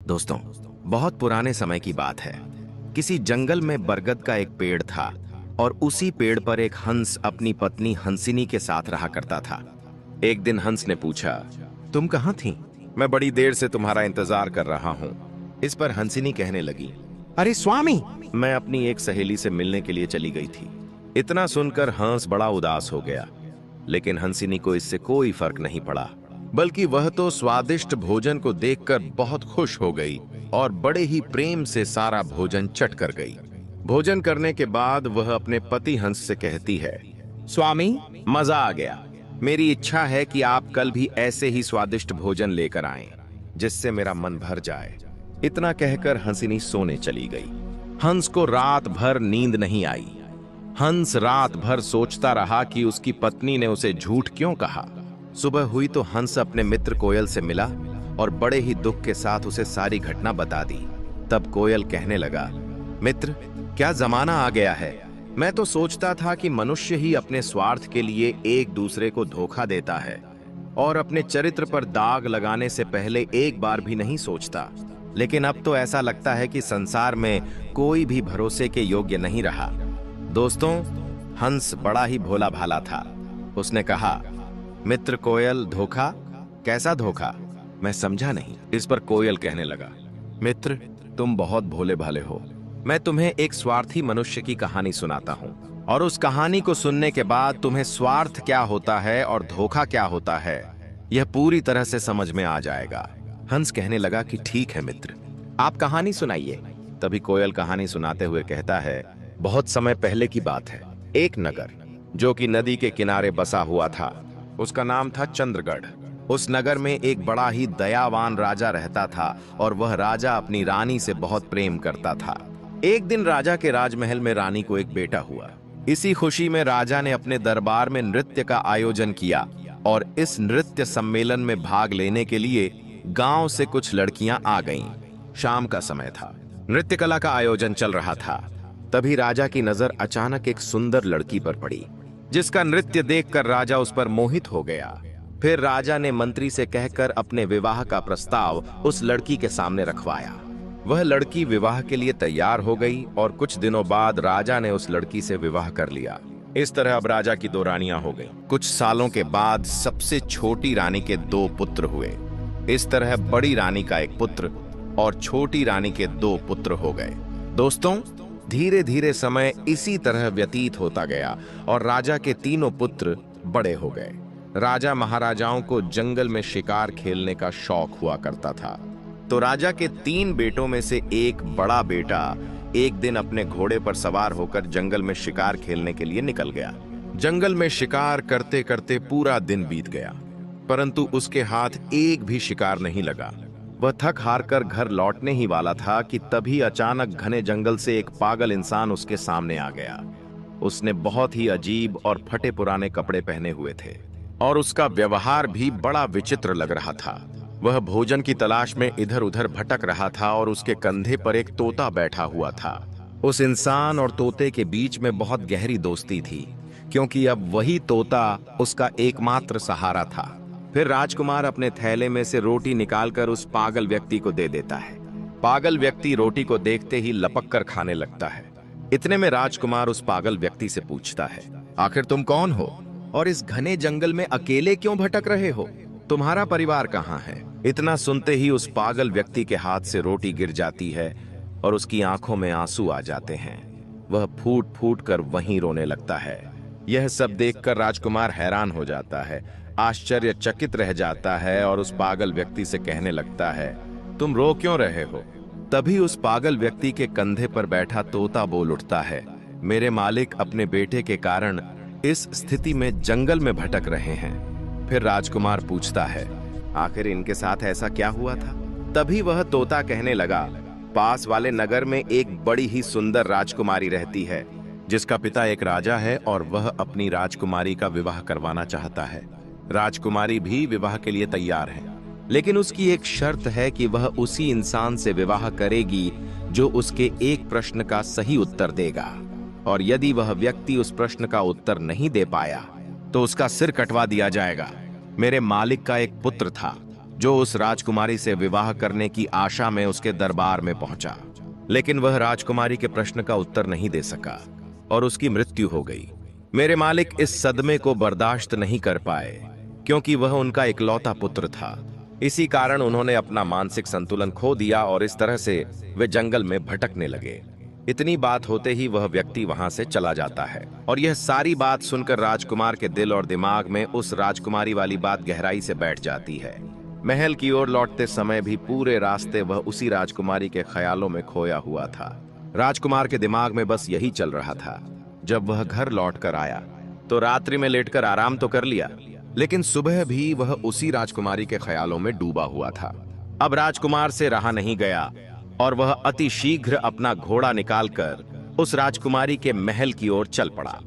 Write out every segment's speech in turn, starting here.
दोस्तों, बहुत पुराने समय की बात है। किसी जंगल में बरगद का एक पेड़ था और उसी पेड़ पर एक हंस अपनी पत्नी हंसिनी के साथ रहा करता था। एक दिन हंस ने पूछा, तुम कहाँ थी? मैं बड़ी देर से तुम्हारा इंतजार कर रहा हूँ। इस पर हंसिनी कहने लगी, अरे स्वामी, मैं अपनी एक सहेली से मिलने के लिए चली गई थी। इतना सुनकर हंस बड़ा उदास हो गया, लेकिन हंसिनी को इससे कोई फर्क नहीं पड़ा, बल्कि वह तो स्वादिष्ट भोजन को देखकर बहुत खुश हो गई और बड़े ही प्रेम से सारा भोजन चट कर गई। भोजन करने के बाद वह अपने पति हंस से कहती है, स्वामी, मजा आ गया। मेरी इच्छा है कि आप कल भी ऐसे ही स्वादिष्ट भोजन लेकर आएं, जिससे मेरा मन भर जाए। इतना कहकर हंसिनी सोने चली गई। हंस को रात भर नींद नहीं आई। हंस रात भर सोचता रहा कि उसकी पत्नी ने उसे झूठ क्यों कहा। सुबह हुई तो हंस अपने मित्र कोयल से मिला और बड़े ही दुख के साथ उसे सारी घटना बता दी। तब कोयल कहने लगा, मित्र, क्या जमाना आ गया है। मैं तो सोचता था कि मनुष्य ही अपने स्वार्थ के लिए एक दूसरे को धोखा देता है और अपने चरित्र पर दाग लगाने से पहले एक बार भी नहीं सोचता, लेकिन अब तो ऐसा लगता है कि संसार में कोई भी भरोसे के योग्य नहीं रहा। दोस्तों, हंस बड़ा ही भोला भाला था। उसने कहा, मित्र कोयल, धोखा? कैसा धोखा? मैं समझा नहीं। इस पर कोयल कहने लगा, मित्र, तुम बहुत भोले भाले हो। मैं तुम्हें एक स्वार्थी मनुष्य की कहानी सुनाता हूँ और उस कहानी को सुनने के बाद तुम्हें स्वार्थ क्या होता है और धोखा क्या होता है, यह पूरी तरह से समझ में आ जाएगा। हंस कहने लगा कि ठीक है मित्र, आप कहानी सुनाइए। तभी कोयल कहानी सुनाते हुए कहता है, बहुत समय पहले की बात है। एक नगर जो कि नदी के किनारे बसा हुआ था, उसका नाम था चंद्रगढ़। उस नगर में एक बड़ा ही दयावान राजा रहता था और वह राजा अपनी रानी से बहुत प्रेम करता था। एक दिन राजा के राजमहल में रानी को एक बेटा हुआ। इसी खुशी में राजा ने अपने दरबार में नृत्य का आयोजन किया और इस नृत्य सम्मेलन में भाग लेने के लिए गांव से कुछ लड़कियां आ गईं। शाम का समय था, नृत्य कला का आयोजन चल रहा था। तभी राजा की नजर अचानक एक सुंदर लड़की पर पड़ी, जिसका नृत्य देखकर राजा उस पर मोहित हो गया। फिर राजा ने मंत्री से कहकर अपने विवाह का प्रस्ताव उस लड़की के सामने रखवाया। वह लड़की विवाह के लिए तैयार हो गई और कुछ दिनों बाद राजा ने उस लड़की से विवाह कर लिया। इस तरह अब राजा की दो रानियां हो गईं। कुछ सालों के बाद सबसे छोटी रानी के दो पुत्र हुए। इस तरह बड़ी रानी का एक पुत्र और छोटी रानी के दो पुत्र हो गए। दोस्तों, धीरे धीरे समय इसी तरह व्यतीत होता गया और राजा के तीनों पुत्र बड़े हो गए। राजा महाराजाओं को जंगल में शिकार खेलने का शौक हुआ करता था, तो राजा के तीन बेटों में से एक बड़ा बेटा एक दिन अपने घोड़े पर सवार होकर जंगल में शिकार खेलने के लिए निकल गया। जंगल में शिकार करते करते पूरा दिन बीत गया, परंतु उसके हाथ एक भी शिकार नहीं लगा। वह थक हार कर घर लौटने ही वाला था कि तभी अचानक घने जंगल से एक पागल इंसान उसके सामने आ गया। उसने बहुत ही अजीब और फटे पुराने कपड़े पहने हुए थे और उसका व्यवहार भी बड़ा विचित्र लग रहा था। वह भोजन की तलाश में इधर उधर भटक रहा था और उसके कंधे पर एक तोता बैठा हुआ था। उस इंसान और तोते के बीच में बहुत गहरी दोस्ती थी, क्योंकि अब वही तोता उसका एकमात्र सहारा था। फिर राजकुमार अपने थैले में से रोटी निकालकर उस पागल व्यक्ति को दे देता है। पागल व्यक्ति रोटी को देखते ही लपक कर खाने लगता है। इतने में राजकुमार उस पागल व्यक्ति से पूछता है, आखिर तुम कौन हो और इस घने जंगल में अकेले क्यों भटक रहे हो? तुम्हारा परिवार कहाँ है? इतना सुनते ही उस पागल व्यक्ति के हाथ से रोटी गिर जाती है और उसकी आंखों में आंसू आ जाते हैं। वह फूट फूट कर वहीं रोने लगता है। यह सब देखकर राजकुमार हैरान हो जाता है, आश्चर्यचकित रह जाता है और उस पागल व्यक्ति से कहने लगता है, तुम रो क्यों रहे हो? तभी उस पागल व्यक्ति के कंधे पर बैठा तोता बोल उठता है, मेरे मालिक अपने बेटे के कारण इस स्थिति में जंगल में भटक रहे हैं। फिर राजकुमार पूछता है, आखिर इनके साथ ऐसा क्या हुआ था? तभी वह तोता कहने लगा, पास वाले नगर में एक बड़ी ही सुंदर राजकुमारी रहती है, जिसका पिता एक राजा है और वह अपनी राजकुमारी का विवाह करवाना चाहता है। राजकुमारी भी विवाह के लिए तैयार है, लेकिन उसकी एक शर्त है कि वह उसी इंसान से विवाह करेगी जो उसके एक प्रश्न का सही उत्तर देगा, और यदि वह व्यक्ति उस प्रश्न का उत्तर नहीं दे पाया तो उसका सिर कटवा दिया जाएगा। मेरे मालिक का एक पुत्र था, जो उस राजकुमारी से विवाह करने की आशा में उसके दरबार में पहुंचा। लेकिन वह राजकुमारी के प्रश्न का उत्तर नहीं दे सका और उसकी मृत्यु हो गई। मेरे मालिक इस सदमे को बर्दाश्त नहीं कर पाए, क्योंकि वह उनका इकलौता पुत्र था। इसी कारण उन्होंने अपना मानसिक संतुलन खो दिया और इस तरह से वे जंगल में भटकने लगे। इतनी बात होते ही वह व्यक्ति वहां से चला जाता है और यह सारी बात सुनकर राजकुमार के दिल और दिमाग में उस राजकुमारी वाली बात गहराई से बैठ जाती है। महल की ओर लौटते समय भी पूरे रास्ते वह उसी राजकुमारी के ख्यालों में खोया हुआ था। राजकुमार के दिमाग में बस यही चल रहा था। जब वह घर लौटकर आया तो रात्रि में लेटकर आराम तो कर लिया, लेकिन सुबह भी वह उसी राजकुमारी के ख्यालों में डूबा हुआ था। अब राजकुमार से रहा नहीं गया और वह अति शीघ्र अपना घोड़ा निकालकर उस राजकुमारी के महल की ओर चल पड़ा।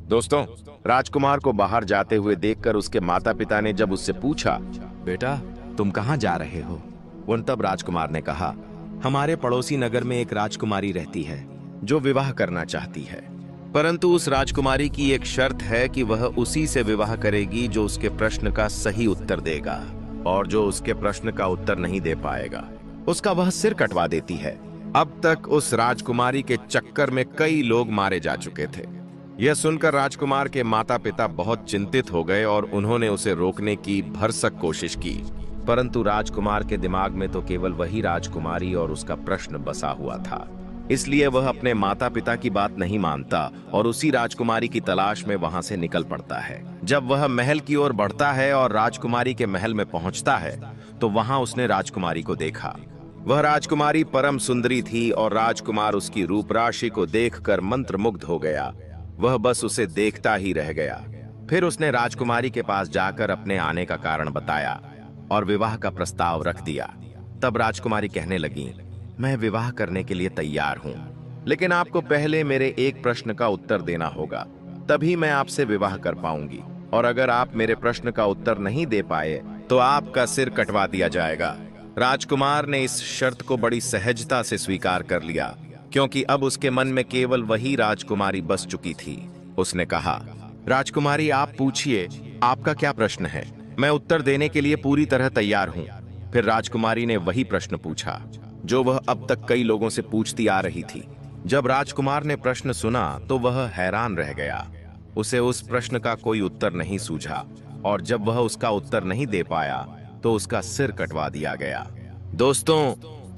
दोस्तों, राजकुमार को बाहर जाते हुए देखकर उसके माता पिता ने जब उससे पूछा, बेटा तुम कहां जा रहे हो? तब राजकुमार ने कहा, हमारे पड़ोसी नगर में एक राजकुमारी रहती है जो विवाह करना चाहती है, परंतु उस राजकुमारी की एक शर्त है कि वह उसी से विवाह करेगी जो उसके प्रश्न का सही उत्तर देगा, और जो उसके प्रश्न का उत्तर नहीं दे पाएगा उसका वह सिर कटवा देती है। अब तक उस राजकुमारी के चक्कर में कई लोग मारे जा चुके थे। यह सुनकर राजकुमार के माता पिता बहुत चिंतित हो गए और उन्होंने उसे रोकने की भरसक कोशिश की, परंतु राजकुमार के दिमाग में तो केवल वही राजकुमारी और उसका प्रश्न बसा हुआ था। इसलिए वह अपने माता पिता की बात नहीं मानता और उसी राजकुमारी की तलाश में वहां से निकल पड़ता है। जब वह महल की ओर बढ़ता है और राजकुमारी के महल में पहुंचता है तो वहां उसने राजकुमारी को देखा। वह राजकुमारी परम सुंदरी थी और राजकुमार उसकी रूप राशि को देखकर मंत्रमुग्ध हो गया। वह बस उसे देखता ही रह गया। फिर उसने राजकुमारी के पास जाकर अपने आने का कारण बताया और विवाह का प्रस्ताव रख दिया। तब राजकुमारी कहने लगी, मैं विवाह करने के लिए तैयार हूं, लेकिन आपको पहले मेरे एक प्रश्न का उत्तर देना होगा, तभी मैं आपसे विवाह कर पाऊंगी, और अगर आप मेरे प्रश्न का उत्तर नहीं दे पाए तो आपका सिर कटवा दिया जाएगा। राजकुमार ने इस शर्त को बड़ी सहजता से स्वीकार कर लिया, क्योंकि अब उसके मन में केवल वही राजकुमारी बस चुकी थी। उसने कहा, राजकुमारी आप पूछिए, आपका क्या प्रश्न है? मैं उत्तर देने के लिए पूरी तरह तैयार हूं। फिर राजकुमारी ने वही प्रश्न पूछा जो वह अब तक कई लोगों से पूछती आ रही थी। जब राजकुमार ने प्रश्न सुना तो वह हैरान रह गया। उसे उस प्रश्न का कोई उत्तर नहीं सूझा, और जब वह उसका उत्तर नहीं दे पाया तो उसका सिर कटवा दिया गया। दोस्तों,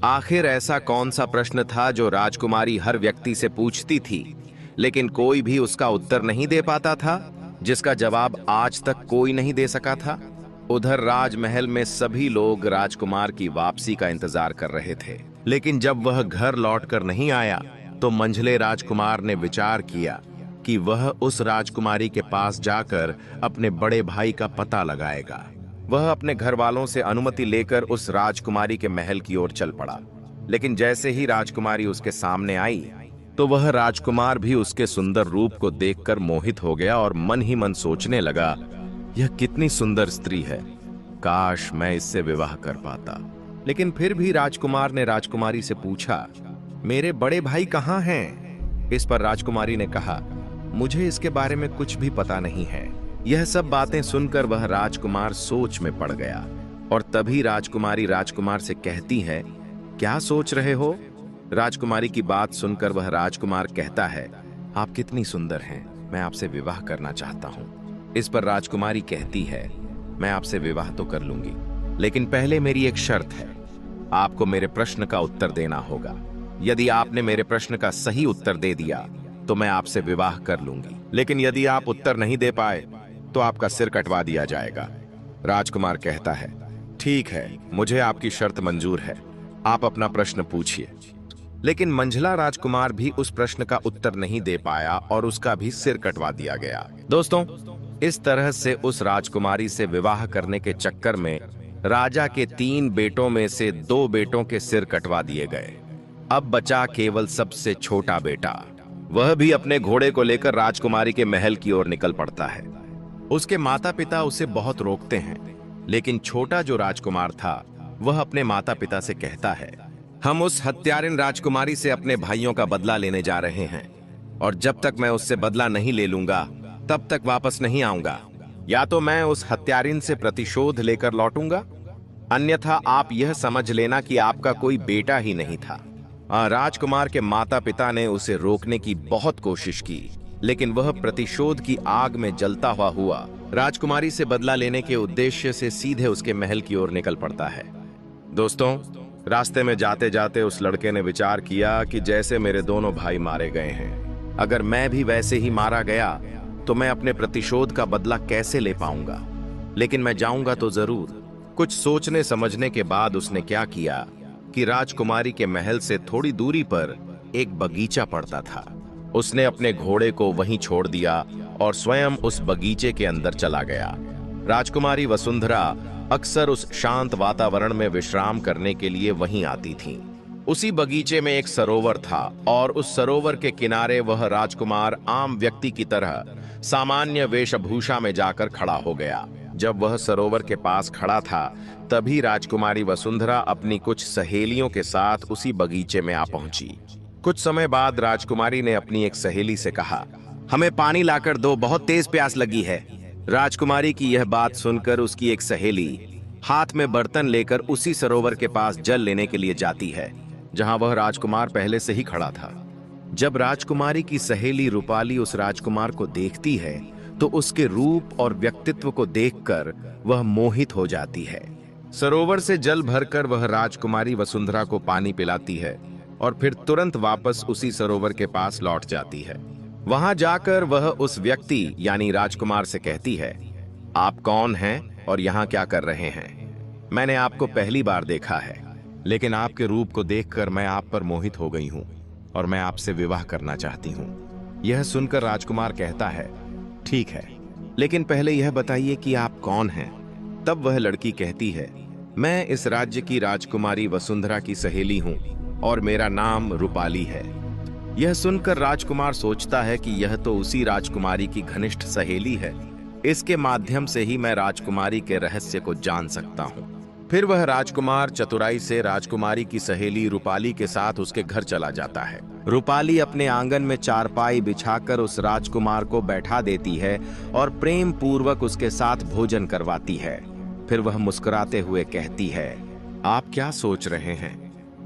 आखिर ऐसा कौन सा प्रश्न था जो राजकुमारी हर व्यक्ति से पूछती थी, लेकिन कोई भी उसका उत्तर नहीं दे पाता था, जिसका जवाब आज तक कोई नहीं दे सका था? उधर राजमहल में सभी लोग राजकुमार की वापसी का इंतजार कर रहे थे, लेकिन जब वह घर लौटकर नहीं आया तो मंझले राजकुमार ने विचार किया कि वह उस राजकुमारी के पास जाकर अपने बड़े भाई का पता लगाएगा। वह अपने घर वालों से अनुमति लेकर उस राजकुमारी के महल की ओर चल पड़ा, लेकिन जैसे ही राजकुमारी उसके सामने आई तो वह राजकुमार भी उसके सुंदर रूप को देखकर मोहित हो गया और मन ही मन सोचने लगा, यह कितनी सुंदर स्त्री है, काश मैं इससे विवाह कर पाता। लेकिन फिर भी राजकुमार ने राजकुमारी से पूछा, मेरे बड़े भाई कहाँ हैं? इस पर राजकुमारी ने कहा, मुझे इसके बारे में कुछ भी पता नहीं है। यह सब बातें सुनकर वह राजकुमार सोच में पड़ गया, और तभी राजकुमारी राजकुमार से कहती है, क्या सोच रहे हो? राजकुमारी की बात सुनकर वह राजकुमार कहता है, आप कितनी सुंदर हैं, मैं आपसे विवाह करना चाहता हूं। इस पर राजकुमारी कहती है, मैं आपसे विवाह तो कर लूंगी, लेकिन पहले मेरी एक शर्त है, आपको मेरे प्रश्न का उत्तर देना होगा। यदि आपने मेरे प्रश्न का सही उत्तर दे दिया तो मैं आपसे विवाह कर लूंगी, लेकिन यदि आप उत्तर नहीं दे पाए तो आपका सिर कटवा दिया जाएगा। राजकुमार कहता है, ठीक है, मुझे आपकी शर्त मंजूर है, आप अपना प्रश्न पूछिए। लेकिन मंझला राजकुमार भी उस प्रश्न का उत्तर नहीं दे पाया और उसका भी सिर कटवा दिया गया। दोस्तों, इस तरह से उस राजकुमारी से विवाह करने के चक्कर में राजा के 3 बेटों में से 2 बेटों के सिर कटवा दिए गए। अब बचा केवल सबसे छोटा बेटा। वह भी अपने घोड़े को लेकर राजकुमारी के महल की ओर निकल पड़ता है। उसके माता पिता उसे बहुत रोकते हैं, लेकिन छोटा जो राजकुमार था वह अपने माता पिता से कहता है, हम उस हत्यारिन राजकुमारी से अपने भाइयों का बदला लेने जा रहे हैं, और जब तक मैं उससे बदला नहीं ले लूंगा तब तक वापस नहीं आऊंगा। या तो मैं उस हत्यारिन से प्रतिशोध लेकर लौटूंगा, अन्यथा आप यह समझ लेना कि आपका कोई बेटा ही नहीं था। राजकुमार के माता पिता ने उसे रोकने की बहुत कोशिश की, लेकिन वह प्रतिशोध की आग में जलता हुआ राजकुमारी से बदला लेने के उद्देश्य से सीधे उसके महल की ओर निकल पड़ता है। दोस्तों, रास्ते में जाते जाते उस लड़के ने विचार किया कि जैसे मेरे दोनों भाई मारे गए हैं, अगर मैं भी वैसे ही मारा गया तो मैं अपने प्रतिशोध का बदला कैसे ले पाऊंगा, लेकिन मैं जाऊंगा तो जरूर। कुछ सोचने समझने के बाद उसने क्या किया कि राजकुमारी के महल से थोड़ी दूरी पर एक बगीचा पड़ता था। उसने अपने घोड़े को वहीं छोड़ दिया और स्वयं उस बगीचे के अंदर चला गया। राजकुमारी वसुंधरा अक्सर उस शांत वातावरण में विश्राम करने के लिए वहीं आती थीं। उसी बगीचे में एक सरोवर था और उस सरोवर के किनारे वह राजकुमार आम व्यक्ति की तरह सामान्य वेशभूषा में जाकर खड़ा हो गया। जब वह सरोवर के पास खड़ा था, तभी राजकुमारी वसुंधरा अपनी कुछ सहेलियों के साथ उसी बगीचे में आ पहुंची। कुछ समय बाद राजकुमारी ने अपनी एक सहेली से कहा, हमें पानी लाकर दो, बहुत तेज प्यास लगी है। राजकुमारी की यह बात सुनकर उसकी एक सहेली हाथ में बर्तन लेकर उसी सरोवर के पास जल लेने के लिए जाती है, जहां वह राजकुमार पहले से ही खड़ा था। जब राजकुमारी की सहेली रूपाली उस राजकुमार को देखती है, तो उसके रूप और व्यक्तित्व को देखकर वह मोहित हो जाती है। सरोवर से जल भरकर वह राजकुमारी वसुंधरा को पानी पिलाती है और फिर तुरंत वापस उसी सरोवर के पास लौट जाती है। वहां जाकर वह उस व्यक्ति यानी राजकुमार से कहती है, आप कौन हैं और यहाँ क्या कर रहे हैं? मैंने आपको पहली बार देखा है, लेकिन आपके रूप को देखकर मैं आप पर मोहित हो गई हूँ और मैं आपसे विवाह करना चाहती हूँ। यह सुनकर राजकुमार कहता है, ठीक है, लेकिन पहले यह बताइए कि आप कौन हैं? तब वह लड़की कहती है, मैं इस राज्य की राजकुमारी वसुंधरा की सहेली हूँ और मेरा नाम रूपाली है। यह सुनकर राजकुमार सोचता है कि यह तो उसी राजकुमारी की घनिष्ठ सहेली है, इसके माध्यम से ही मैं राजकुमारी के रहस्य को जान सकता हूँ। फिर वह राजकुमार चतुराई से राजकुमारी की सहेली रूपाली के साथ उसके घर चला जाता है। रूपाली अपने आंगन में चारपाई बिछाकर उस राजकुमार को बैठा देती है और प्रेम पूर्वक उसके साथ भोजन करवाती है। फिर वह मुस्कुराते हुए कहती है, आप क्या सोच रहे हैं?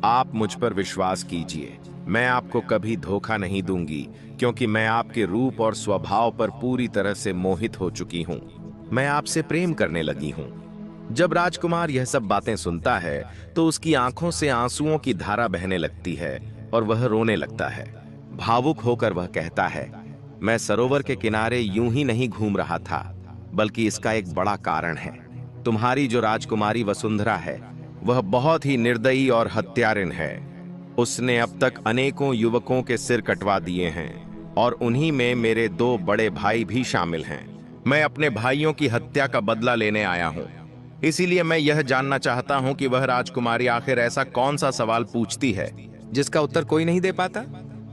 आप मुझ पर विश्वास कीजिए, मैं आपको कभी धोखा नहीं दूंगी, क्योंकि मैं आपके रूप और स्वभाव पर पूरी तरह से मोहित हो चुकी हूँ। मैं आपसे प्रेम करने लगी हूँ। जब राजकुमार यह सब बातें सुनता है, तो उसकी आंखों से आंसुओं की धारा बहने लगती है और वह रोने लगता है। भावुक होकर वह कहता है, मैं सरोवर के किनारे यूं ही नहीं घूम रहा था, बल्कि इसका एक बड़ा कारण है। तुम्हारी जो राजकुमारी वसुंधरा है, वह बहुत ही निर्दयी और हत्यारिन है। उसने अब तक अनेकों युवकों के सिर कटवा दिए हैं और उन्हीं में मेरे 2 बड़े भाई भी शामिल हैं। मैं अपने भाइयों की हत्या का बदला लेने आया हूँ। इसीलिए मैं यह जानना चाहता हूँ कि वह राजकुमारी आखिर ऐसा कौन सा सवाल पूछती है जिसका उत्तर कोई नहीं दे पाता।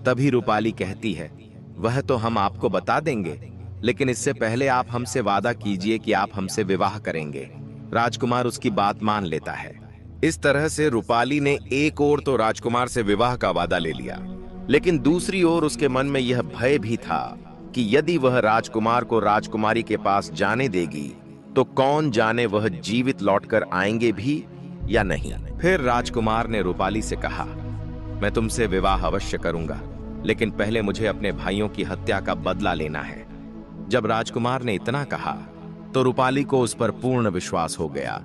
तभी रूपाली कहती है, वह तो हम आपको बता देंगे, लेकिन इससे पहले आप हमसे वादा कीजिए कि आप हमसे विवाह करेंगे। राजकुमार उसकी बात मान लेता है। इस तरह से रूपाली ने एक ओर तो राजकुमार से विवाह का वादा ले लिया, लेकिन दूसरी ओर उसके मन में यह भय भी था कि यदि वह राजकुमार को राजकुमारी के पास जाने देगी, तो कौन जाने वह जीवित लौटकर आएंगे भी या नहीं। फिर राजकुमार ने रूपाली से कहा, मैं तुमसे विवाह अवश्य करूंगा, लेकिन पहले मुझे अपने भाइयों की हत्या का बदला लेना है। जब राजकुमार ने इतना कहा, तो रूपाली को उस पर पूर्ण विश्वास हो गया।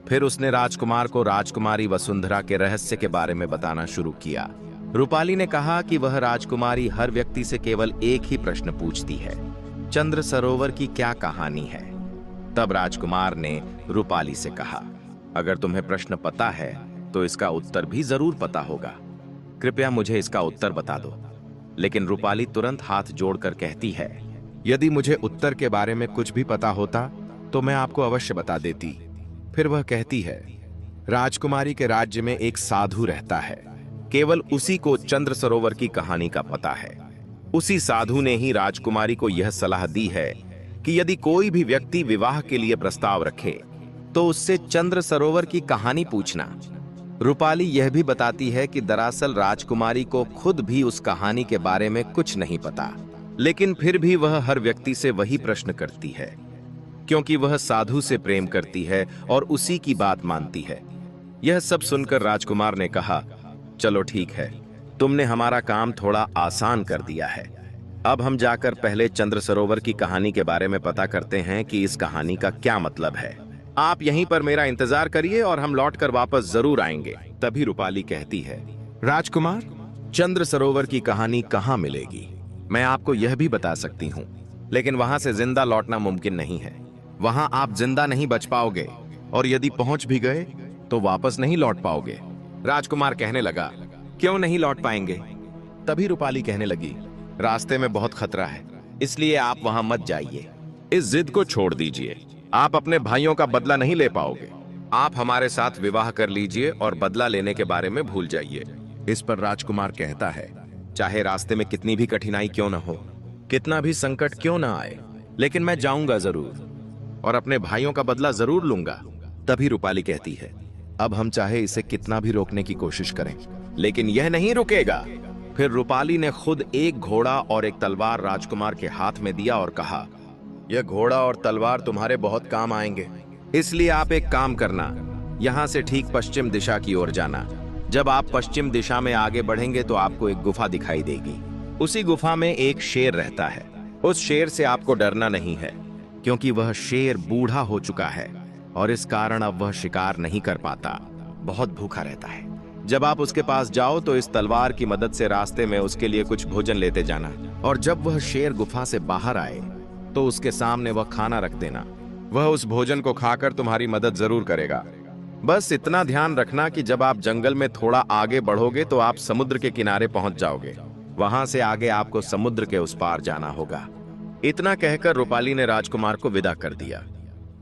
फिर उसने राजकुमार को राजकुमारी वसुंधरा के रहस्य के बारे में बताना शुरू किया। रूपाली ने कहा कि वह राजकुमारी हर व्यक्ति से केवल एक ही प्रश्न पूछती है, चंद्र सरोवर की क्या कहानी है? तब राजकुमार ने रूपाली से कहा, अगर तुम्हें प्रश्न पता है तो इसका उत्तर भी जरूर पता होगा, कृपया मुझे इसका उत्तर बता दो। लेकिन रूपाली तुरंत हाथ जोड़कर कहती है, यदि मुझे उत्तर के बारे में कुछ भी पता होता तो मैं आपको अवश्य बता देती। फिर वह कहती है, राजकुमारी के राज्य में एक साधु रहता है, केवल उसी को चंद्र सरोवर की कहानी का पता है। उसी साधु ने ही राजकुमारी को यह सलाह दी है कि यदि कोई भी व्यक्ति विवाह के लिए प्रस्ताव रखे तो उससे चंद्र सरोवर की कहानी पूछना। रूपाली यह भी बताती है कि दरअसल राजकुमारी को खुद भी उस कहानी के बारे में कुछ नहीं पता, लेकिन फिर भी वह हर व्यक्ति से वही प्रश्न करती है, क्योंकि वह साधु से प्रेम करती है और उसी की बात मानती है। यह सब सुनकर राजकुमार ने कहा, चलो ठीक है, तुमने हमारा काम थोड़ा आसान कर दिया है। अब हम जाकर पहले चंद्र सरोवर की कहानी के बारे में पता करते हैं कि इस कहानी का क्या मतलब है। आप यहीं पर मेरा इंतजार करिए और हम लौटकर वापस जरूर आएंगे। तभी रूपाली कहती है, राजकुमार, चंद्र सरोवर की कहानी कहाँ मिलेगी? मैं आपको यह भी बता सकती हूँ, लेकिन वहां से जिंदा लौटना मुमकिन नहीं है। वहां आप जिंदा नहीं बच पाओगे, और यदि पहुंच भी गए तो वापस नहीं लौट पाओगे। राजकुमार कहने लगा, क्यों नहीं लौट पाएंगे? तभी रूपाली कहने लगी, रास्ते में बहुत खतरा है, इसलिए आप वहां मत जाइए। इस जिद को छोड़ दीजिए, आप अपने भाइयों का बदला नहीं ले पाओगे। आप हमारे साथ विवाह कर लीजिए और बदला लेने के बारे में भूल जाइए। इस पर राजकुमार कहता है, चाहे रास्ते में कितनी भी कठिनाई क्यों न हो, कितना भी संकट क्यों न आए, लेकिन मैं जाऊंगा जरूर और अपने भाइयों का बदला जरूर लूंगा। तभी रूपाली कहती है, अब हम चाहे इसे कितना भी रोकने की कोशिश करें, लेकिन यह नहीं रुकेगा। फिर रूपाली ने खुद एक घोड़ा और एक तलवार राजकुमार के हाथ में दिया और कहा, यह घोड़ा और तलवार तुम्हारे बहुत काम आएंगे, इसलिए आप एक काम करना, यहाँ से ठीक पश्चिम दिशा की ओर जाना। जब आप पश्चिम दिशा में आगे बढ़ेंगे तो आपको एक गुफा दिखाई देगी। उसी गुफा में एक शेर रहता है। उस शेर से आपको डरना नहीं है, क्योंकि वह शेर बूढ़ा हो चुका है और इस कारण अब वह शिकार नहीं कर पाता, बहुत भूखा रहता है। जब आप उसके पास जाओ तो इस तलवार की मदद से रास्ते में उसके लिए कुछ भोजन लेते जाना, और जब वह शेर गुफा से बाहर आए तो उसके सामने वह खाना रख देना। वह उस भोजन को खाकर तुम्हारी मदद जरूर करेगा। बस इतना ध्यान रखना कि जब आप जंगल में थोड़ा आगे बढ़ोगे तो आप समुद्र के किनारे पहुंच जाओगे। वहां से आगे आपको समुद्र के उस पार जाना होगा। इतना कहकर रूपाली ने राजकुमार को विदा कर दिया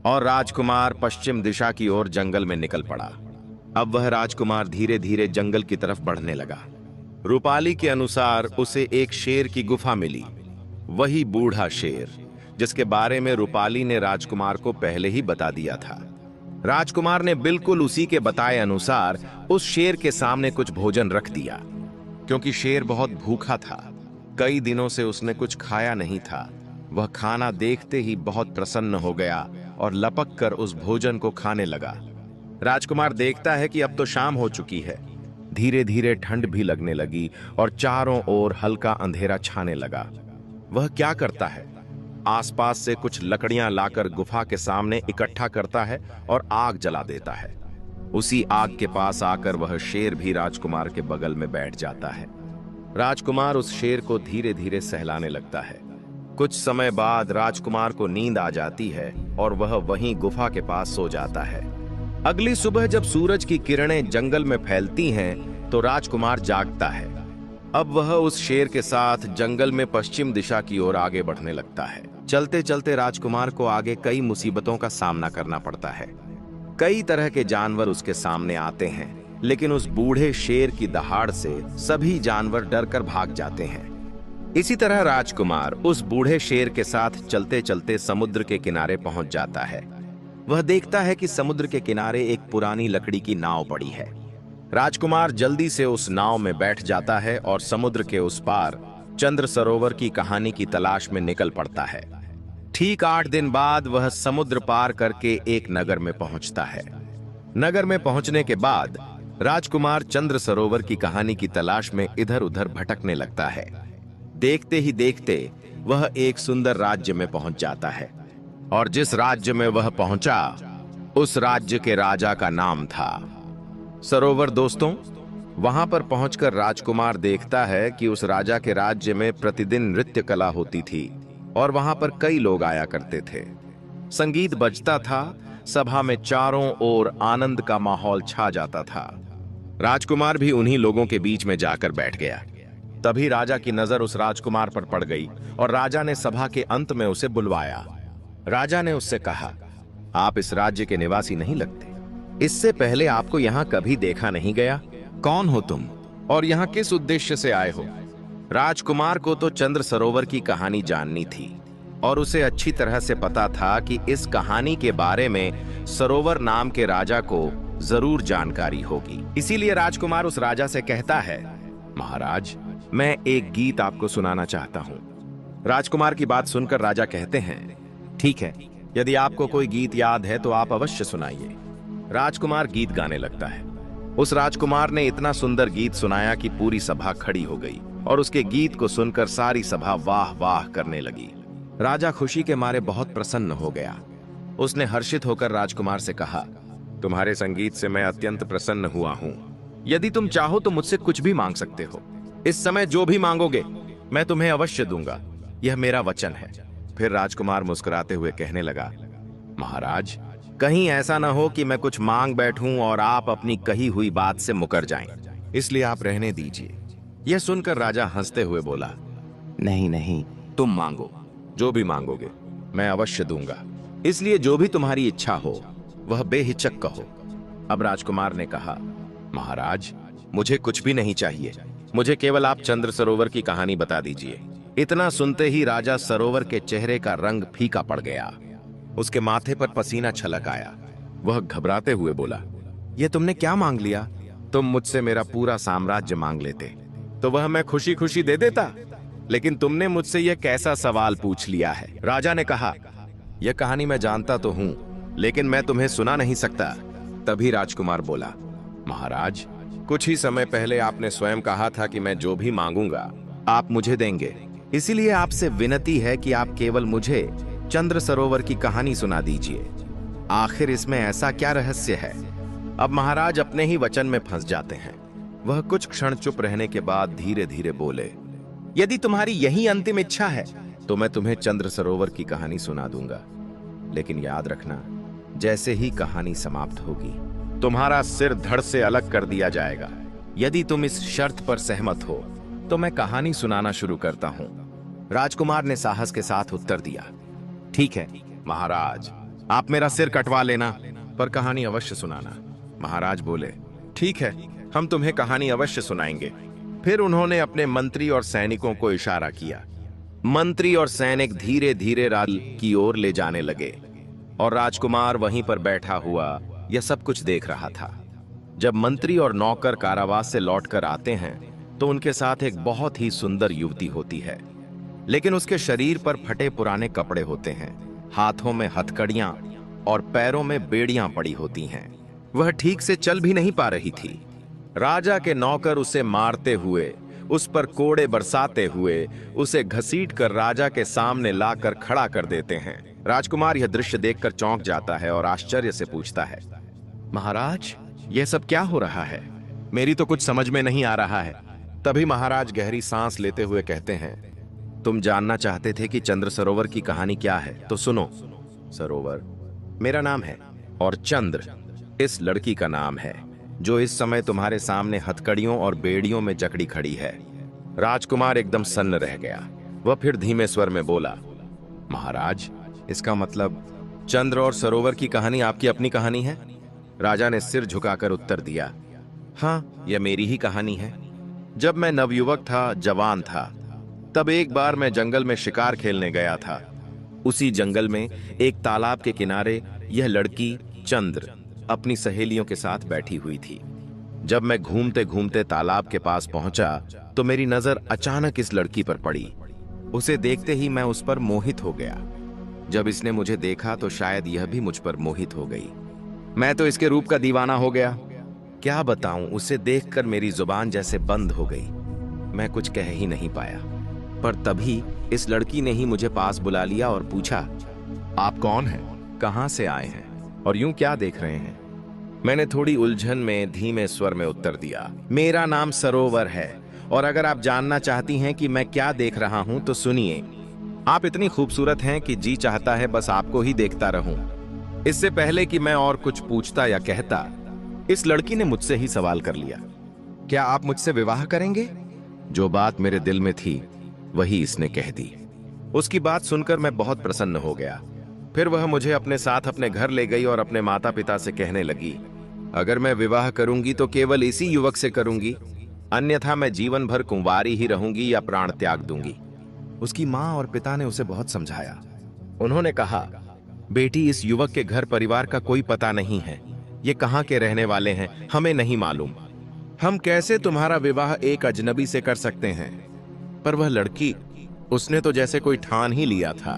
और राजकुमार पश्चिम दिशा की ओर जंगल में निकल पड़ा। अब वह राजकुमार धीरे धीरे जंगल की तरफ बढ़ने लगा। रूपाली के अनुसार उसे एक शेर की गुफा मिली, वही बूढ़ा शेर जिसके बारे में रूपाली ने राजकुमार को पहले ही बता दिया था। राजकुमार ने बिल्कुल उसी के बताए अनुसार उस शेर के सामने कुछ भोजन रख दिया, क्योंकि शेर बहुत भूखा था। कई दिनों से उसने कुछ खाया नहीं था। वह खाना देखते ही बहुत प्रसन्न हो गया और लपक कर उस भोजन को खाने लगा। राजकुमार देखता है कि अब तो शाम हो चुकी है। धीरे धीरे ठंड भी लगने लगी और चारों ओर हल्का अंधेरा छाने लगा। वह क्या करता है, आसपास से कुछ लकड़ियां लाकर गुफा के सामने इकट्ठा करता है और आग जला देता है। उसी आग के पास आकर वह शेर भी राजकुमार के बगल में बैठ जाता है। राजकुमार उस शेर को धीरे धीरे सहलाने लगता है। कुछ समय बाद राजकुमार को नींद आ जाती है और वह वहीं गुफा के पास सो जाता है। अगली सुबह जब सूरज की किरणें जंगल में फैलती हैं तो राजकुमार जागता है। अब वह उस शेर के साथ जंगल में पश्चिम दिशा की ओर आगे बढ़ने लगता है। चलते चलते राजकुमार को आगे कई मुसीबतों का सामना करना पड़ता है। कई तरह के जानवर उसके सामने आते हैं, लेकिन उस बूढ़े शेर की दहाड़ से सभी जानवर डरकर भाग जाते हैं। इसी तरह राजकुमार उस बूढ़े शेर के साथ चलते चलते समुद्र के किनारे पहुंच जाता है। वह देखता है कि समुद्र के किनारे एक पुरानी लकड़ी की नाव पड़ी है। राजकुमार जल्दी से उस नाव में बैठ जाता है और समुद्र के उस पार चंद्र सरोवर की कहानी की तलाश में निकल पड़ता है। ठीक 8 दिन बाद वह समुद्र पार करके एक नगर में पहुंचता है। नगर में पहुंचने के बाद राजकुमार चंद्र सरोवर की कहानी की तलाश में इधर उधर भटकने लगता है। देखते ही देखते वह एक सुंदर राज्य में पहुंच जाता है, और जिस राज्य में वह पहुंचा उस राज्य के राजा का नाम था सरोवर। दोस्तों, वहां पर पहुंचकर राजकुमार देखता है कि उस राजा के राज्य में प्रतिदिन नृत्य कला होती थी और वहां पर कई लोग आया करते थे। संगीत बजता था, सभा में चारों ओर आनंद का माहौल छा जाता था। राजकुमार भी उन्हीं लोगों के बीच में जाकर बैठ गया। तभी राजा की नजर उस राजकुमार पर पड़ गई और राजा ने सभा के अंत में उसे बुलवाया। राजा ने उससे कहा, आप इस राज्य के निवासी नहीं लगते। इससे पहले आपको यहाँ कभी देखा नहीं गया। कौन हो तुम और यहाँ किस उद्देश्य से आए हो? राजकुमार को तो चंद्र सरोवर की कहानी जाननी थी और उसे अच्छी तरह से पता था कि इस कहानी के बारे में सरोवर नाम के राजा को जरूर जानकारी होगी। इसीलिए राजकुमार उस राजा से कहता है, महाराज, मैं एक गीत आपको सुनाना चाहता हूँ। राजकुमार की बात सुनकर राजा कहते हैं, ठीक है, यदि आपको कोई गीत याद है तो आप अवश्य सुनाइए। राजकुमार गीत गाने लगता है। उस राजकुमार ने इतना सुंदर गीत सुनाया कि पूरी सभा खड़ी हो गई और उसके गीत को सुनकर सारी सभा वाह वाह करने लगी। राजा खुशी के मारे बहुत प्रसन्न हो गया। उसने हर्षित होकर राजकुमार से कहा, तुम्हारे संगीत से मैं अत्यंत प्रसन्न हुआ हूं। यदि तुम चाहो तो मुझसे कुछ भी मांग सकते हो। इस समय जो भी मांगोगे मैं तुम्हें अवश्य दूंगा, यह मेरा वचन है। फिर राजकुमार मुस्कुराते हुए कहने लगा, महाराज, कहीं ऐसा ना हो कि मैं कुछ मांग बैठूं और आप अपनी कही हुई बात से मुकर जाएं, इसलिए आप रहने दीजिए। यह सुनकर राजा हंसते हुए बोला, नहीं नहीं, तुम मांगो, जो भी मांगोगे मैं अवश्य दूंगा, इसलिए जो भी तुम्हारी इच्छा हो वह बेहिचक कहो। अब राजकुमार ने कहा, महाराज, मुझे कुछ भी नहीं चाहिए, मुझे केवल आप चंद्र सरोवर की कहानी बता दीजिए। इतना सुनते ही राजा सरोवर के चेहरे का रंग फीका पड़ गया। उसके माथे पर पसीना छलक आया। वह घबराते हुए बोला, यह तुमने क्या मांग लिया? तुम मुझसे मेरा पूरा साम्राज्य मांग लेते तो वह मैं खुशी खुशी दे देता, लेकिन तुमने मुझसे यह कैसा सवाल पूछ लिया है? राजा ने कहा, यह कहानी मैं जानता तो हूं, लेकिन मैं तुम्हें सुना नहीं सकता। तभी राजकुमार बोला, महाराज, कुछ ही समय पहले आपने स्वयं कहा था कि मैं जो भी मांगूंगा आप मुझे देंगे, इसीलिए आपसे विनती है कि आप केवल मुझे चंद्र सरोवर की कहानी सुना दीजिए। आखिर इसमें ऐसा क्या रहस्य है? अब महाराज अपने ही वचन में फंस जाते हैं। वह कुछ क्षण चुप रहने के बाद धीरे धीरे बोले, यदि तुम्हारी यही अंतिम इच्छा है तो मैं तुम्हें चंद्र सरोवर की कहानी सुना दूंगा, लेकिन याद रखना, जैसे ही कहानी समाप्त होगी तुम्हारा सिर धड़ से अलग कर दिया जाएगा। यदि तुम इस शर्त पर सहमत हो तो मैं कहानी सुनाना शुरू करता हूं। राजकुमार ने साहस के साथ उत्तर दिया, ठीक है महाराज, आप मेरा सिर कटवा लेना पर कहानी अवश्य सुनाना। महाराज बोले, ठीक है, हम तुम्हें कहानी अवश्य सुनाएंगे। फिर उन्होंने अपने मंत्री और सैनिकों को इशारा किया। मंत्री और सैनिक धीरे धीरे राज की ओर ले जाने लगे और राजकुमार वहीं पर बैठा हुआ यह सब कुछ देख रहा था। जब मंत्री और नौकर कारावास से लौटकर आते हैं तो उनके साथ एक बहुत ही सुंदर युवती होती है, लेकिन उसके शरीर पर फटे पुराने कपड़े होते हैं, हाथों में हथकड़ियां और पैरों में बेड़ियां पड़ी होती हैं। वह ठीक से चल भी नहीं पा रही थी। राजा के नौकर उसे मारते हुए, उस पर कोड़े बरसाते हुए उसे घसीट कर राजा के सामने लाकर खड़ा कर देते हैं। राजकुमार यह दृश्य देखकर चौंक जाता है और आश्चर्य से पूछता है, महाराज, यह सब क्या हो रहा है? मेरी तो कुछ समझ में नहीं आ रहा है। तभी महाराज गहरी सांस लेते हुए कहते हैं, तुम जानना चाहते थे कि चंद्र सरोवर की कहानी क्या है, तो सुनो। सरोवर मेरा नाम है और चंद्र इस लड़की का नाम है जो इस समय तुम्हारे सामने हथकड़ियों और बेड़ियों में जकड़ी खड़ी है। राजकुमार एकदम सन्न रह गया। वह फिर धीमे स्वर में बोला, महाराज, इसका मतलब चंद्र और सरोवर की कहानी आपकी अपनी कहानी है? राजा ने सिर झुकाकर उत्तर दिया, हाँ, यह मेरी ही कहानी है। जब मैं नवयुवक था, जवान था, तब एक बार मैं जंगल में शिकार खेलने गया था। उसी जंगल में एक तालाब के किनारे यह लड़की चंद्र अपनी सहेलियों के साथ बैठी हुई थी। जब मैं घूमते घूमते तालाब के पास पहुंचा तो मेरी नजर अचानक इस लड़की पर पड़ी। उसे देखते ही मैं उस पर मोहित हो गया। जब इसने मुझे देखा तो शायद यह भी मुझ पर मोहित हो गई। मैं तो इसके रूप का दीवाना हो गया। क्या बताऊं, उसे देखकर मेरी जुबान जैसे बंद हो गई। मैं कुछ कह ही नहीं पाया। पर तभी इस लड़की ने ही मुझे पास बुला लिया और पूछा, आप कौन हैं? कहां से आए हैं और यूं क्या देख रहे हैं? मैंने थोड़ी उलझन में धीमे स्वर में उत्तर दिया, मेरा नाम सरोवर है और अगर आप जानना चाहती हैं कि मैं क्या देख रहा हूं तो सुनिए। आप इतनी खूबसूरत हैं कि जी चाहता है बस आपको ही देखता रहूं। इससे पहले कि मैं और कुछ पूछता या कहता, इस लड़की ने मुझसे ही सवाल कर लिया, क्या आप मुझसे विवाह करेंगे? जो बात मेरे दिल में थी वही इसने कह दी। उसकी बात सुनकर मैं बहुत प्रसन्न हो गया। फिर वह मुझे अपने साथ अपने घर ले गई और अपने माता पिता से कहने लगी, अगर मैं विवाह करूंगी तो केवल इसी युवक से करूंगी, अन्यथा मैं जीवन भर कुंवारी ही रहूंगी या प्राण त्याग दूंगी। उसकी माँ और पिता ने उसे बहुत समझाया। उन्होंने कहा, बेटी, इस युवक के घर परिवार का कोई पता नहीं है, ये कहाँ के रहने वाले हैं हमें नहीं मालूम। हम कैसे तुम्हारा विवाह एक अजनबी से कर सकते हैं? पर वह लड़की, उसने तो जैसे कोई ठान ही लिया था।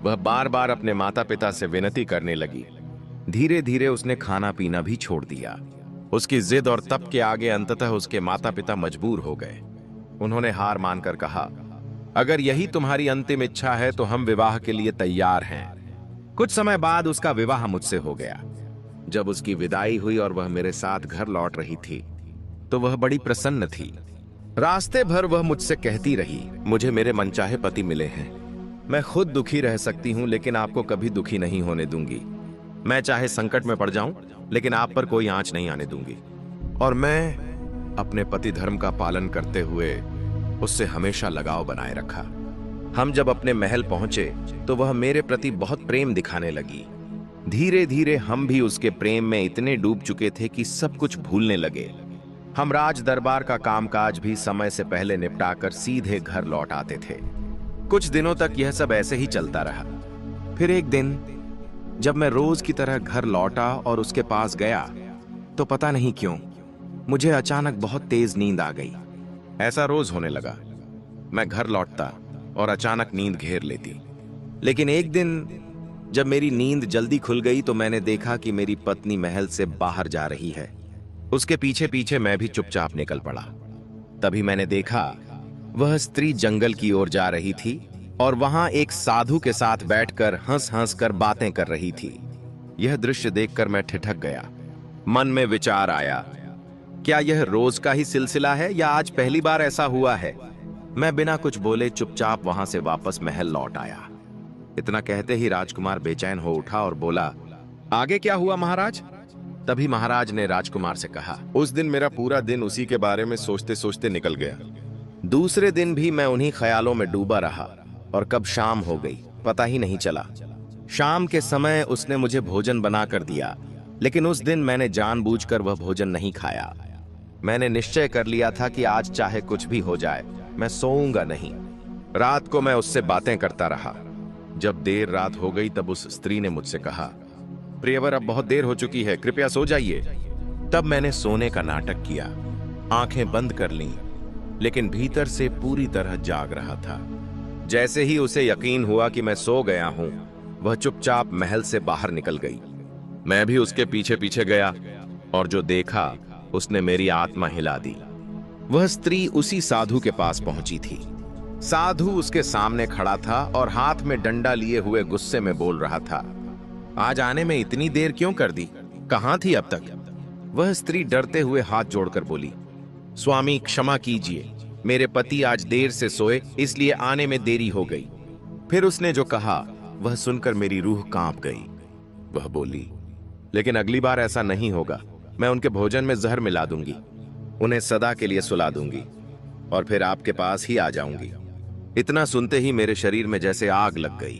वह बार बार अपने माता पिता से विनती करने लगी। धीरे धीरे उसने खाना पीना भी छोड़ दिया। उसकी जिद और तप के आगे अंततः उसके माता पिता मजबूर हो गए। उन्होंने हार मानकर कहा, अगर यही तुम्हारी अंतिम इच्छा है तो हम विवाह के लिए तैयार हैं। कुछ समय बाद उसका विवाह मुझसे हो गया। जब उसकी विदाई हुई और वह मेरे साथ घर लौट रही थी तो वह बड़ी प्रसन्न थी। रास्ते भर वह मुझसे कहती रही, मुझे मेरे मनचाहे पति मिले हैं। मैं खुद दुखी रह सकती हूं लेकिन आपको कभी दुखी नहीं होने दूंगी। मैं चाहे संकट में पड़ जाऊं लेकिन आप पर कोई आंच नहीं आने दूंगी। और मैं अपने पति धर्म का पालन करते हुए उससे हमेशा लगाव बनाए रखा। हम जब अपने महल पहुंचे तो वह मेरे प्रति बहुत प्रेम दिखाने लगी। धीरे धीरे हम भी उसके प्रेम में इतने डूब चुके थे कि सब कुछ भूलने लगे। हम राज दरबार का कामकाज भी समय से पहले निपटाकर सीधे घर लौट आते थे। कुछ दिनों तक यह सब ऐसे ही चलता रहा। फिर एक दिन जब मैं रोज की तरह घर लौटा और उसके पास गया तो पता नहीं क्यों मुझे अचानक बहुत तेज नींद आ गई। ऐसा रोज होने लगा। मैं घर लौटता और अचानक नींद घेर लेती। लेकिन एक दिन जब मेरी नींद जल्दी खुल गई तो मैंने देखा कि मेरी पत्नी महल से बाहर जा रही है। उसके पीछे पीछे मैं भी चुपचाप निकल पड़ा। तभी मैंने देखा वह स्त्री जंगल की ओर जा रही थी और वहां एक साधु के साथ बैठकर हंस हंस कर बातें कर रही थी। यह दृश्य देखकर मैं ठिठक गया। मन में विचार आया, क्या यह रोज का ही सिलसिला है या आज पहली बार ऐसा हुआ है? मैं बिना कुछ बोले चुपचाप वहां से वापस महल लौट आया। इतना कहते ही राजकुमार बेचैन हो उठा और बोला, आगे क्या हुआ महाराज? तभी महाराज ने राजकुमार से कहा, उस दिन मेरा पूरा दिन उसी के बारे में सोचते सोचते निकल गया। दूसरे दिन भी मैं उन्हीं ख्यालों में डूबा रहा और कब शाम हो गई पता ही नहीं चला। शाम के समय उसने मुझे भोजन बनाकर दिया, लेकिन उस दिन मैंने जानबूझकर वह भोजन नहीं खाया। मैंने निश्चय कर लिया था कि आज चाहे कुछ भी हो जाए मैं सोऊंगा नहीं। रात को मैं उससे बातें करता रहा। जब देर रात हो गई तब उस स्त्री ने मुझसे कहा, प्रियवर अब बहुत देर हो चुकी है, कृपया सो जाइए। तब मैंने सोने का नाटक किया, आंखें बंद कर लीं, लेकिन भीतर से पूरी तरह जाग रहा था। जैसे ही उसे यकीन हुआ कि मैं सो गया हूं, वह चुपचाप महल से बाहर निकल गई। मैं भी उसके पीछे पीछे गया और जो देखा उसने मेरी आत्मा हिला दी। वह स्त्री उसी साधु के पास पहुंची थी। साधु उसके सामने खड़ा था और हाथ में डंडा लिए हुए गुस्से में बोल रहा था, आज आने में इतनी देर क्यों कर दी? कहां थी अब तक? वह स्त्री डरते हुए हाथ जोड़कर बोली, स्वामी क्षमा कीजिए, मेरे पति आज देर से सोए इसलिए आने में देरी हो गई। फिर उसने जो कहा वह सुनकर मेरी रूह कांप गई। वह बोली, लेकिन अगली बार ऐसा नहीं होगा। मैं उनके भोजन में जहर मिला दूंगी, उन्हें सदा के लिए सुला दूंगी और फिर आपके पास ही आ जाऊंगी। इतना सुनते ही मेरे शरीर में जैसे आग लग गई।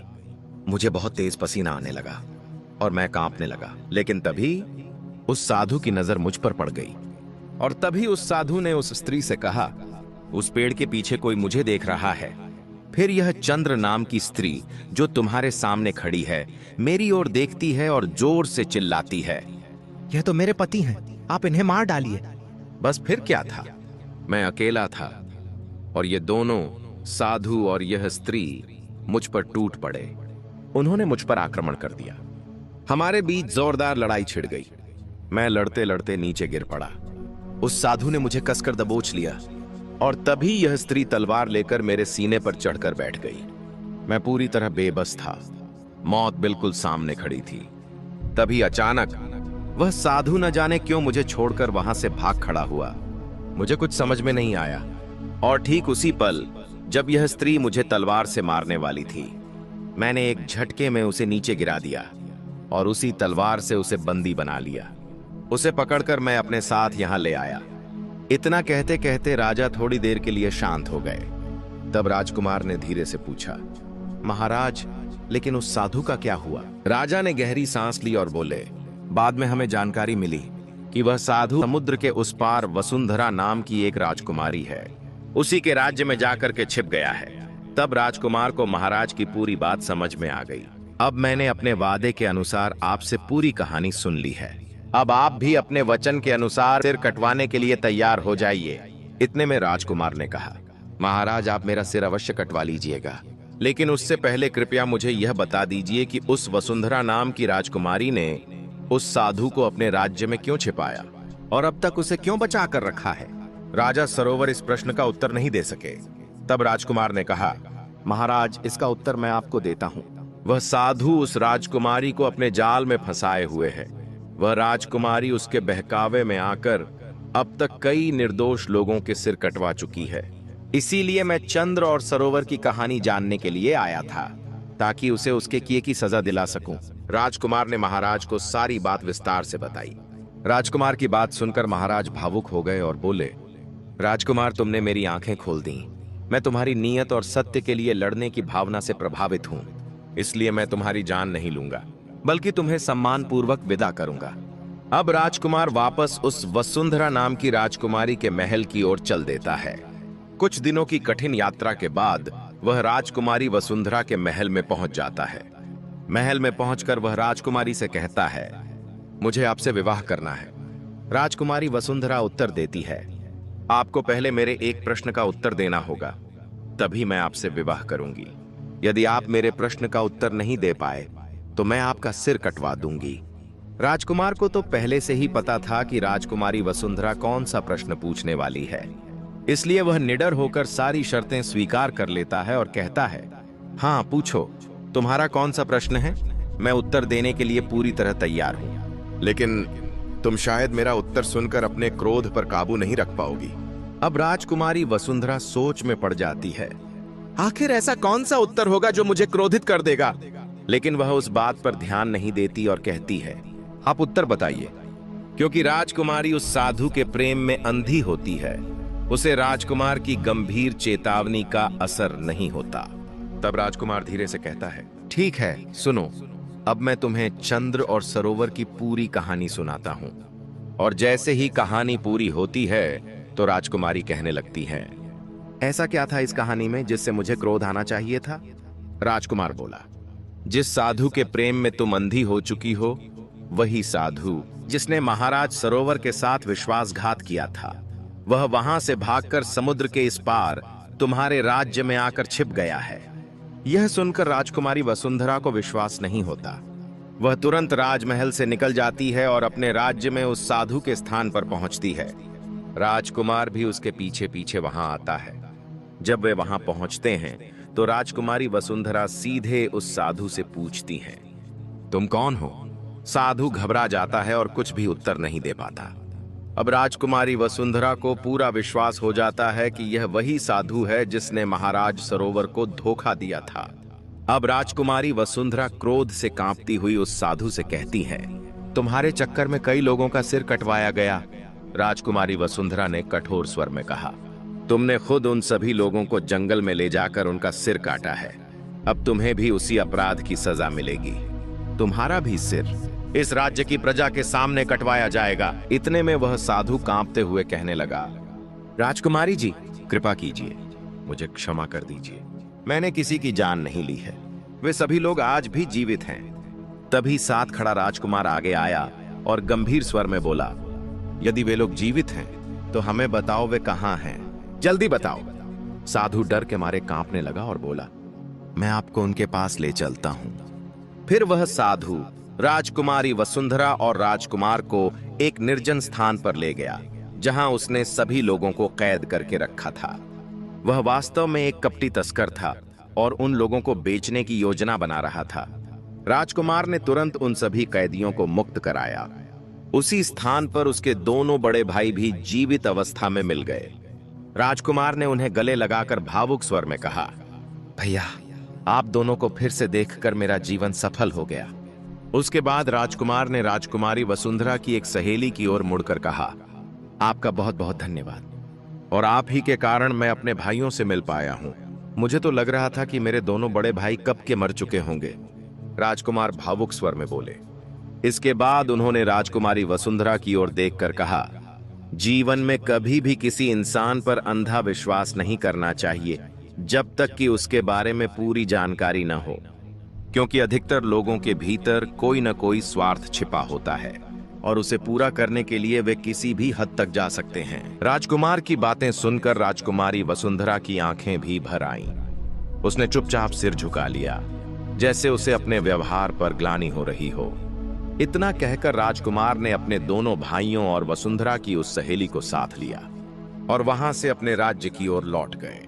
मुझे बहुत तेज पसीना आने लगा और मैं कांपने लगा। लेकिन तभी उस साधु की नजर मुझ पर पड़ गई और तभी उस साधु ने उस स्त्री से कहा, उस पेड़ के पीछे कोई मुझे देख रहा है। फिर यह चंद्र नाम की स्त्री जो तुम्हारे सामने खड़ी है मेरी ओर देखती है और जोर से चिल्लाती है, यह तो मेरे पति हैं, आप इन्हें मार डालिए। बस फिर क्या था, मैं अकेला था और ये दोनों साधु और यह स्त्री मुझ पर टूट पड़े। उन्होंने मुझ पर आक्रमण कर दिया। हमारे बीच जोरदार लड़ाई छिड़ गई। मैं लड़ते लड़ते नीचे गिर पड़ा। उस साधु ने मुझे कसकर दबोच लिया और तभी यह स्त्री तलवार लेकर मेरे सीने पर चढ़कर बैठ गई। मैं पूरी तरह बेबस था, मौत बिल्कुल सामने खड़ी थी। तभी अचानक वह साधु न जाने क्यों मुझे छोड़कर वहां से भाग खड़ा हुआ। मुझे कुछ समझ में नहीं आया और ठीक उसी पल जब यह स्त्री मुझे तलवार से मारने वाली थी, मैंने एक झटके में उसे नीचे गिरा दिया और उसी तलवार से उसे बंदी बना लिया। उसे पकड़कर मैं अपने साथ यहां ले आया। इतना कहते कहते राजा थोड़ी देर के लिए शांत हो गए। तब राजकुमार ने धीरे से पूछा, महाराज लेकिन उस साधु का क्या हुआ? राजा ने गहरी सांस ली और बोले, बाद में हमें जानकारी मिली कि वह साधु समुद्र के उस पार वसुंधरा नाम की एक राजकुमारी है, उसी के राज्य में जाकर के छिप गया है। तब राजकुमार को महाराज की पूरी बात समझ में आ गई। अब मैंने अपने वादे के अनुसार आपसे पूरी कहानी सुन ली है। अब आप भी अपने वचन के अनुसार सिर कटवाने के लिए तैयार हो जाइए। इतने में राजकुमार ने कहा, महाराज आप मेरा सिर अवश्य कटवा लीजिएगा, लेकिन उससे पहले कृपया मुझे यह बता दीजिए कि उस वसुंधरा नाम की राजकुमारी ने उस साधु को अपने राज्य में क्यों छिपाया और अब तक उसे क्यों बचा कर रखा है। राजा सरोवर इस प्रश्न का उत्तर नहीं दे सके। तब राजकुमार ने कहा, महाराज, इसका उत्तर मैं आपको देता हूँ। वह साधु उस राजकुमारी को अपने जाल में फंसाए हुए है। वह राजकुमारी उसके बहकावे में आकर अब तक कई निर्दोष लोगों के सिर कटवा चुकी है। इसीलिए मैं चंद्र और सरोवर की कहानी जानने के लिए आया था, ताकि उसे उसके किए की सजा दिला सकूं। राजकुमार ने महाराज को सारी बात विस्तार से बताई। राजकुमार की बात सुनकर महाराज भावुक हो गए और बोले, राजकुमार, तुमने मेरी आंखें खोल दी। मैं तुम्हारी नीयत और सत्य के लिए लड़ने की भावना से प्रभावित हूं, इसलिए मैं तुम्हारी जान नहीं लूंगा, बल्कि तुम्हें सम्मान पूर्वक विदा करूंगा। अब राजकुमार वापस उस वसुंधरा नाम की राजकुमारी के महल की ओर चल देता है। कुछ दिनों की कठिन यात्रा के बाद वह राजकुमारी वसुंधरा के महल में पहुंच जाता है। महल में पहुंचकर वह राजकुमारी से कहता है, मुझे आपसे विवाह करना है। राजकुमारी वसुंधरा उत्तर देती है, आपको पहले मेरे एक प्रश्न का उत्तर देना होगा, तभी मैं आपसे विवाह करूंगी। यदि आप मेरे प्रश्न का उत्तर नहीं दे पाए तो मैं आपका सिर कटवा दूंगी। राजकुमार को तो पहले से ही पता था कि राजकुमारी वसुंधरा कौन सा प्रश्न पूछने वाली है, इसलिए वह निडर होकर सारी शर्तें स्वीकार कर लेता है और कहता है, हाँ पूछो, तुम्हारा कौन सा प्रश्न है? मैं उत्तर देने के लिए पूरी तरह तैयार हूं, लेकिन तुम शायद मेरा उत्तर सुनकर अपने क्रोध पर काबू नहीं रख पाओगी। अब राजकुमारी वसुंधरा सोच में पड़ जाती है। आखिर ऐसा कौन सा उत्तर होगा जो मुझे क्रोधित कर देगा? लेकिन वह उस बात पर ध्यान नहीं देती और कहती है, आप उत्तर बताइए। क्योंकि राजकुमारी उस साधु के प्रेम में अंधी होती है, उसे राजकुमार की गंभीर चेतावनी का असर नहीं होता। तब राजकुमार धीरे से कहता है, ठीक है, सुनो, अब मैं तुम्हें चंद्र और सरोवर की पूरी कहानी सुनाता हूं। और जैसे ही कहानी पूरी होती है तो राजकुमारी कहने लगती है, ऐसा क्या था इस कहानी में जिससे मुझे क्रोध आना चाहिए था? राजकुमार बोला, जिस साधु के प्रेम में तुम अंधी हो चुकी हो, वही साधु जिसने महाराज सरोवर के साथ विश्वासघात किया था, वह वहां से भागकर समुद्र के इस पार तुम्हारे राज्य में आकर छिप गया है। यह सुनकर राजकुमारी वसुंधरा को विश्वास नहीं होता। वह तुरंत राजमहल से निकल जाती है और अपने राज्य में उस साधु के स्थान पर पहुंचती है। राजकुमार भी उसके पीछे पीछे वहां आता है। जब वे वहां पहुंचते हैं तो राजकुमारी वसुंधरा सीधे उस साधु से पूछती है, तुम कौन हो? साधु घबरा जाता है और कुछ भी उत्तर नहीं दे पाता। अब राजकुमारी वसुंधरा को पूरा विश्वास हो जाता है कि यह वही साधु है जिसने महाराज सरोवर को धोखा दिया था। अब राजकुमारी वसुंधरा क्रोध से कांपती हुई उस साधु से कहती है, तुम्हारे चक्कर में कई लोगों का सिर कटवाया गया। राजकुमारी वसुंधरा ने कठोर स्वर में कहा, तुमने खुद उन सभी लोगों को जंगल में ले जाकर उनका सिर काटा है। अब तुम्हें भी उसी अपराध की सजा मिलेगी। तुम्हारा भी सिर इस राज्य की प्रजा के सामने कटवाया जाएगा। इतने में वह साधु कांपते हुए कहने लगा, राजकुमारी जी, कृपा कीजिए, मुझे क्षमा कर दीजिए। मैंने किसी की जान नहीं ली है। वे सभी लोग आज भी जीवित हैं। तभी साथ खड़ा राजकुमार आगे आया और गंभीर स्वर में बोला, यदि वे लोग जीवित हैं तो हमें बताओ वे कहां हैं, जल्दी बताओ। साधु डर के मारे कांपने लगा और बोला, मैं आपको उनके पास ले चलता हूं। फिर वह साधु राजकुमारी वसुंधरा और राजकुमार को एक निर्जन स्थान पर ले गया, जहां उसने सभी लोगों को कैद करके रखा था। वह वास्तव में एक कपटी तस्कर था और उन लोगों को बेचने की योजना बना रहा था। राजकुमार ने तुरंत उन सभी कैदियों को मुक्त कराया। उसी स्थान पर उसके दोनों बड़े भाई भी जीवित अवस्था में मिल गए। राजकुमार ने उन्हें गले लगाकर भावुक स्वर में कहा, भैया, आप दोनों को फिर से देखकर मेरा जीवन सफल हो गया। उसके बाद राजकुमार ने राजकुमारी वसुंधरा की एक सहेली की ओर मुड़कर कहा, आपका बहुत बहुत धन्यवाद, और आप ही के कारण मैं अपने भाइयों से मिल पाया हूं। मुझे तो लग रहा था कि मेरे दोनों बड़े भाई कब के मर चुके होंगे। राजकुमार भावुक स्वर में बोले। इसके बाद उन्होंने राजकुमारी वसुंधरा की ओर देखकर कहा, जीवन में कभी भी किसी इंसान पर अंधा विश्वास नहीं करना चाहिए जब तक कि उसके बारे में पूरी जानकारी न हो, क्योंकि अधिकतर लोगों के भीतर कोई न कोई स्वार्थ छिपा होता है और उसे पूरा करने के लिए वे किसी भी हद तक जा सकते हैं। राजकुमार की बातें सुनकर राजकुमारी वसुंधरा की आंखें भी भर आईं। उसने चुपचाप सिर झुका लिया, जैसे उसे अपने व्यवहार पर ग्लानि हो रही हो। इतना कहकर राजकुमार ने अपने दोनों भाइयों और वसुंधरा की उस सहेली को साथ लिया और वहां से अपने राज्य की ओर लौट गए।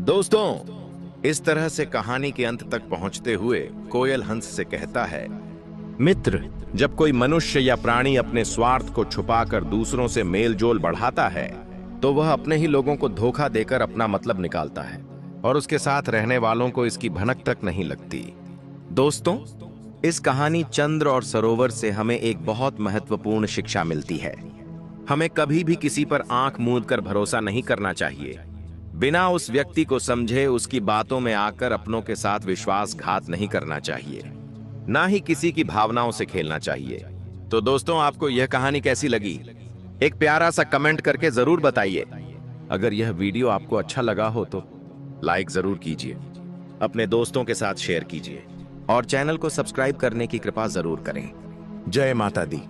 दोस्तों, इस तरह से कहानी के अंत तक पहुंचते हुए कोयल हंस से कहता है, मित्र, जब कोई मनुष्य या प्राणी अपने स्वार्थ को छुपाकर दूसरों से मेलजोल बढ़ाता है तो वह अपने ही लोगों को धोखा देकर अपना मतलब निकालता है और उसके साथ रहने वालों को इसकी भनक तक नहीं लगती। दोस्तों, इस कहानी चंद्र और सरोवर से हमें एक बहुत महत्वपूर्ण शिक्षा मिलती है। हमें कभी भी किसी पर आंख मूंद कर भरोसा नहीं करना चाहिए। बिना उस व्यक्ति को समझे उसकी बातों में आकर अपनों के साथ विश्वासघात नहीं करना चाहिए, ना ही किसी की भावनाओं से खेलना चाहिए। तो दोस्तों, आपको यह कहानी कैसी लगी? एक प्यारा सा कमेंट करके जरूर बताइए। अगर यह वीडियो आपको अच्छा लगा हो तो लाइक जरूर कीजिए, अपने दोस्तों के साथ शेयर कीजिए और चैनल को सब्सक्राइब करने की कृपा जरूर करें। जय माता दी।